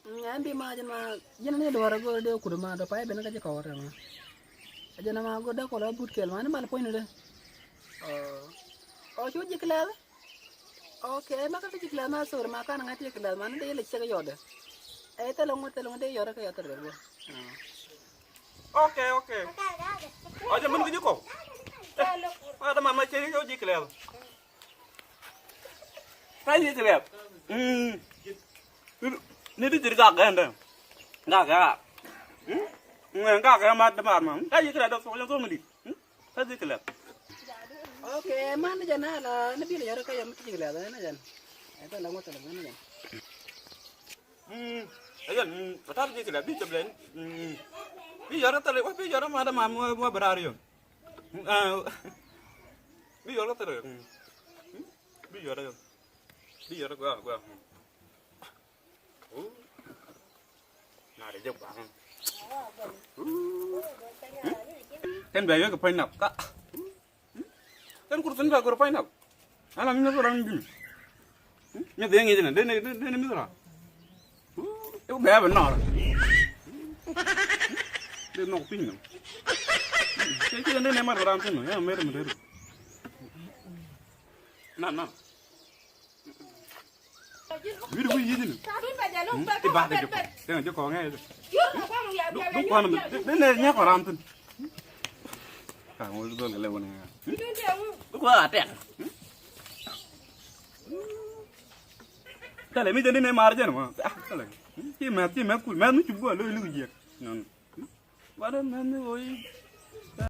Nyambi ma jana jana ne dwara go de kurma do pai bena ka je kawara ma. Jana ma go da ko la but kel man mal poinu de. O chu jikla. Okay, ma ka jikla ma sur ma kana ngati jikla man de le chega yode. Te lo de yore ka yatar go. Oke oke. Aja men ke kok. Ada mama ceri jo jikla. Kai jikla. Ni di cerita ganda. Enggak. Enggak mat tempat mam. Kai jikla da so so ngedi. Kai jikla. Okay, man jana la nabi le yore ka yam jikla da na jan. Te lo ngote lo na jan. Ayan, tatar jikla bi tablen. Bi yara tale wa bi yara ma da mam wa berario. Bi yara tale. Bi yara gua. Nah, dia jauh banget. Kan bayar ke painap, Kak. Kan kurang juga kurang painap. Alam ini kurang gini. Ini dia yang ini, dia misal. Itu bayar benar. Dia nak pingin. Kita dia nemar orang sini, ya mer. Nah. Video ini. Tiba aja jauh. Jangan jauh kau ngai. Duk kan, dia nya koram tuh. Kamu itu tuh lelewan ya. Duk ada. Kalau ini jadi nemar aja nama. Kalau ini mati, kul, mati juga lu je. Non. Badan mana oi.